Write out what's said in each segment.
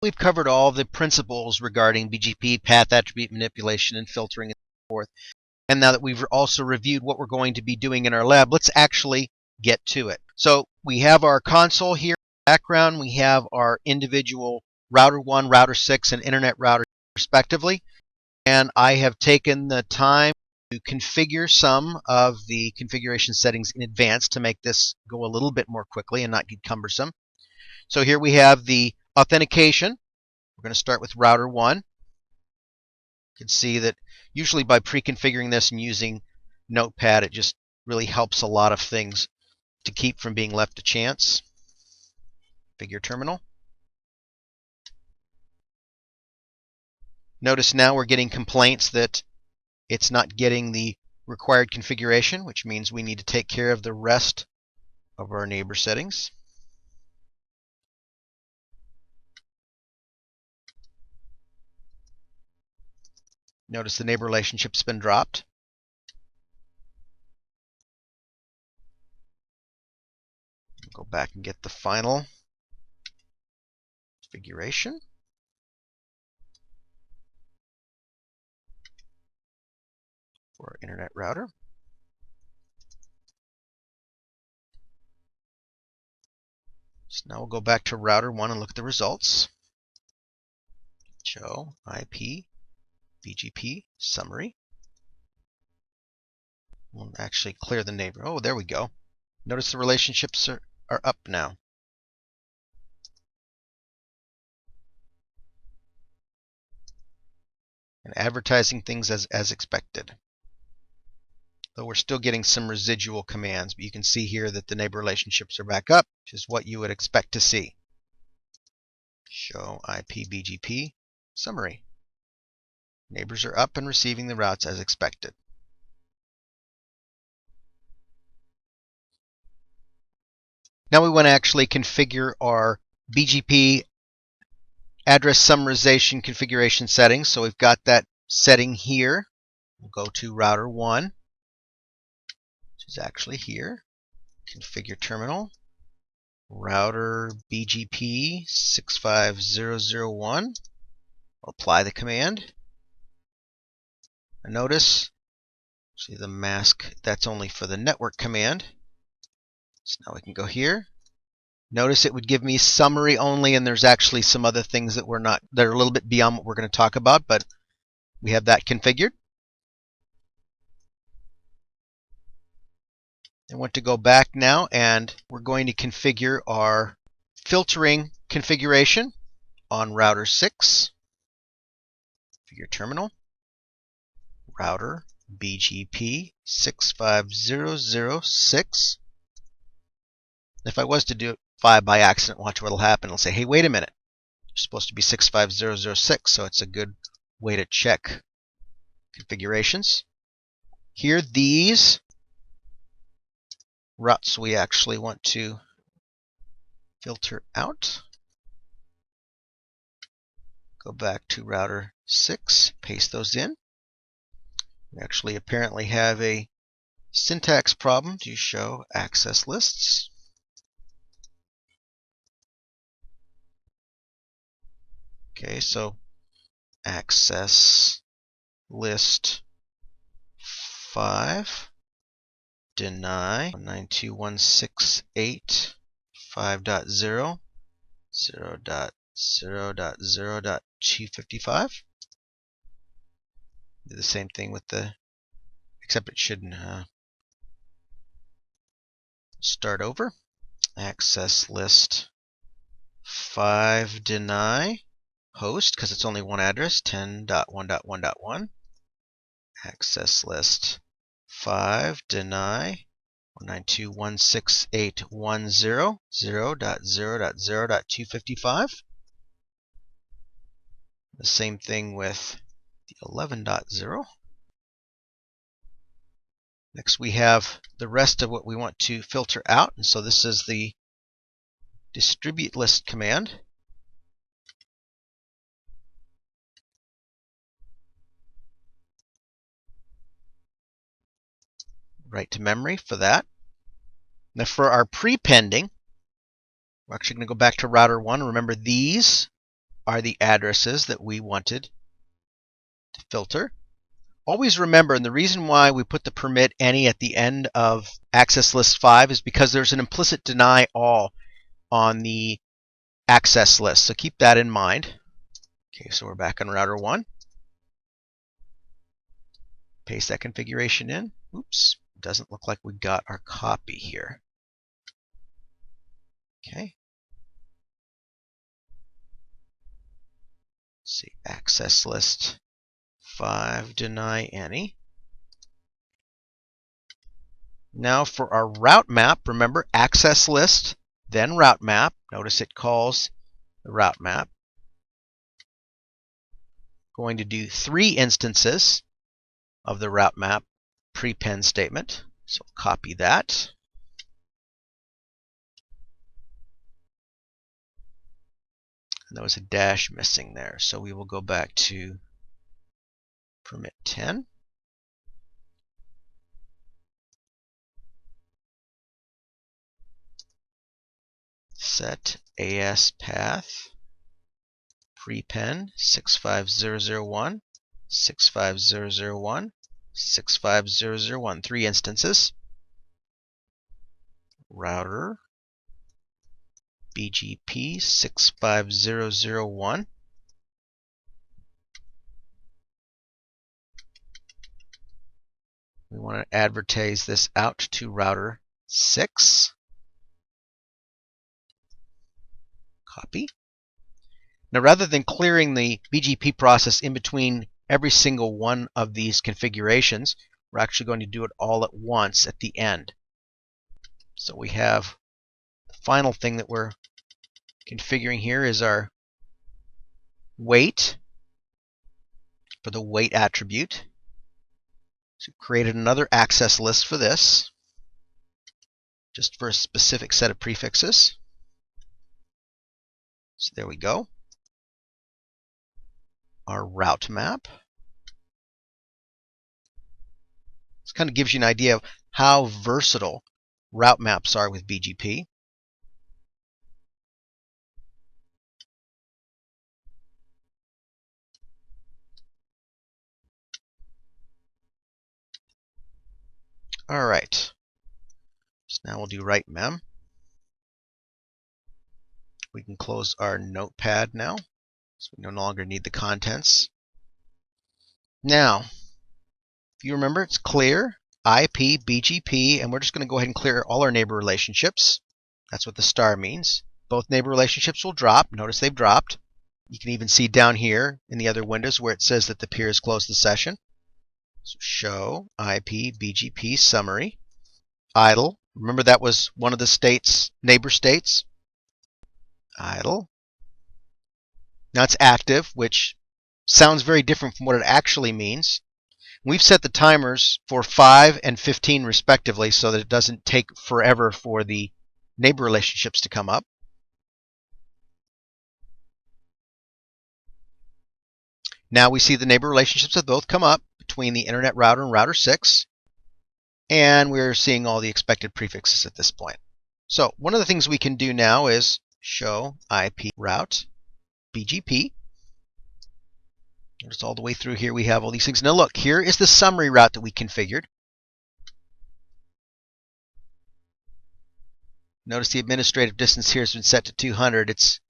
We've covered all the principles regarding BGP, path attribute manipulation, and filtering, and so forth. And now that we've also reviewed what we're going to be doing in our lab, let's actually get to it. So we have our console here in the background. We have our individual router 1, router 6, and internet router respectively. And I have taken the time to configure some of the configuration settings in advance to make this go a little bit more quickly and not get cumbersome. So here we have the authentication. We're going to start with router 1. You can see that usually by pre-configuring this and using Notepad, it just really helps a lot of things to keep from being left to chance. Configure terminal. Notice now we're getting complaints that it's not getting the required configuration, which means we need to take care of the rest of our neighbor settings. Notice the neighbor relationship's been dropped. Go back and get the final configuration. For our internet router. So now we'll go back to router 1 and look at the results. Show IP BGP summary. We'll actually clear the neighbor. Oh, there we go. Notice the relationships are up now. And advertising things as expected. Though we're still getting some residual commands, but you can see here that the neighbor relationships are back up, which is what you would expect to see. Show IP BGP summary. Neighbors are up and receiving the routes as expected. Now we want to actually configure our BGP address summarization configuration settings. So we've got that setting here. We'll go to router 1, which is actually here. Configure terminal. Router BGP 65001. I'll apply the command. And notice, see the mask, that's only for the network command. So now we can go here. Notice it would give me summary only, and there's actually some other things that that are a little bit beyond what we're going to talk about, but we have that configured. I want to go back now, and we're going to configure our filtering configuration on router 6. Configure terminal. Router BGP 65006. If I was to do it 5 by accident, watch what'll happen. It'll say, hey, wait a minute. You're supposed to be 65006, so it's a good way to check configurations. Here, these routes we actually want to filter out. Go back to router 6, paste those in. We actually apparently have a syntax problem to show access lists. Okay, so access list 5 deny 192.168 5.0 0.0.0.255. Do the same thing with the, except it shouldn't start over. Access list 5 deny host, because it's only one address, 10.1.1.1. Access list 5 deny 192.168.10 0.0.0.255. The same thing with the 11.0. Next we have the rest of what we want to filter out, and so this is the distribute list command. Write to memory for that. Now for our prepending, we're actually going to go back to router 1. Remember these are the addresses that we wanted to filter. Always remember, and the reason why we put the permit any at the end of access list 5 is because there's an implicit deny all on the access list. So keep that in mind. Okay, so we're back on router 1. Paste that configuration in. Oops, doesn't look like we got our copy here. Okay. Let's see, access list 5, deny any. Now for our route map, remember access list, then route map. Notice it calls the route map. Going to do 3 instances of the route map prepend statement. So copy that. And there was a dash missing there. So we will go back to permit 10. Set AS path prepend 65001, 65001, 65001. 3 instances. Router BGP 65001. We want to advertise this out to router 6. Copy. Now, rather than clearing the BGP process in between every single one of these configurations, we're actually going to do it all at once at the end. So we have the final thing that we're configuring here is our wait for the wait attribute. So we created another access list for this, just for a specific set of prefixes. So there we go. Our route map. This kind of gives you an idea of how versatile route maps are with BGP. All right. So now we'll do write mem. We can close our notepad now, so we no longer need the contents. Now, if you remember, it's clear, IP, BGP, and we're just going to go ahead and clear all our neighbor relationships. That's what the star means. Both neighbor relationships will drop. Notice they've dropped. You can even see down here in the other windows where it says that the peer has closed the session. So show IP, BGP, summary. Idle. Remember that was one of the states, neighbor states. Idle. Now it's active, which sounds very different from what it actually means. We've set the timers for 5 and 15 respectively so that it doesn't take forever for the neighbor relationships to come up. Now we see the neighbor relationships have both come up between the internet router and router 6. And we're seeing all the expected prefixes at this point. So one of the things we can do now is show IP route BGP. Notice all the way through here we have all these things. Now look, here is the summary route that we configured. Notice the administrative distance here has been set to 200. It's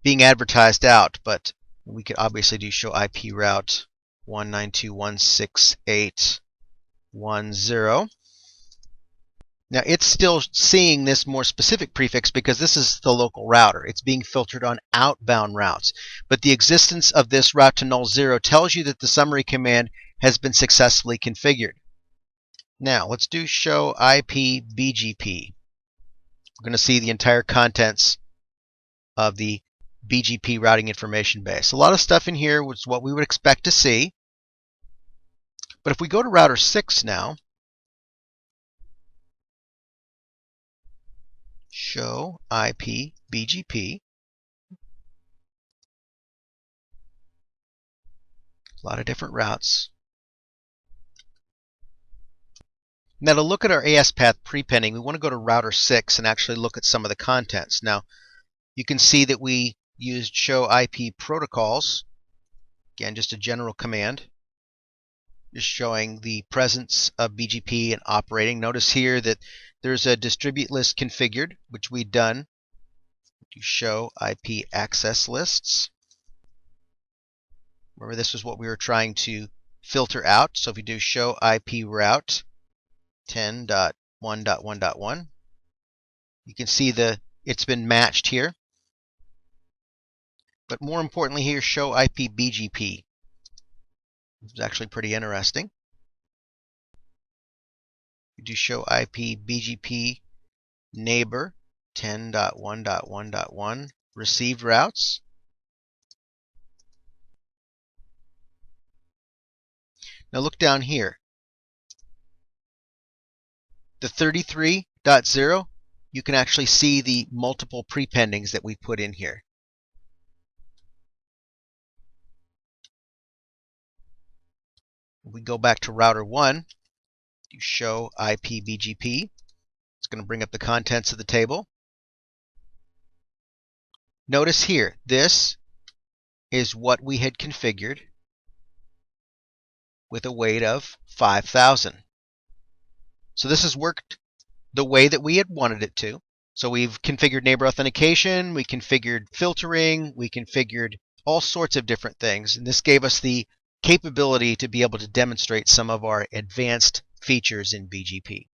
being advertised out, but we could obviously do show IP route 192.168.10. Now it's still seeing this more specific prefix because this is the local router. It's being filtered on outbound routes. But the existence of this route to null 0 tells you that the summary command has been successfully configured. Now let's do show IP BGP. We're going to see the entire contents of the BGP routing information base. A lot of stuff in here was what we would expect to see. But if we go to router 6 now, show IP BGP. A lot of different routes. Now to look at our AS path prepending, we want to go to router 6 and actually look at some of the contents. Now you can see that we used show IP protocols. Again, just a general command. Just showing the presence of BGP and operating. Notice here that there's a distribute list configured, which we've done. To show IP access lists. Remember, this is what we were trying to filter out. So if you do show IP route 10.1.1.1, you can see it's been matched here. But more importantly here, show IP BGP. This is actually pretty interesting. You do show IP BGP neighbor 10.1.1.1 received routes. Now look down here. The 33.0, you can actually see the multiple prependings that we put in here. If we go back to router 1, you show IP BGP. It's going to bring up the contents of the table. Notice here, this is what we had configured with a weight of 5,000. So this has worked the way that we had wanted it to. So we've configured neighbor authentication, we configured filtering, we configured all sorts of different things. And this gave us the capability to be able to demonstrate some of our advanced features in BGP.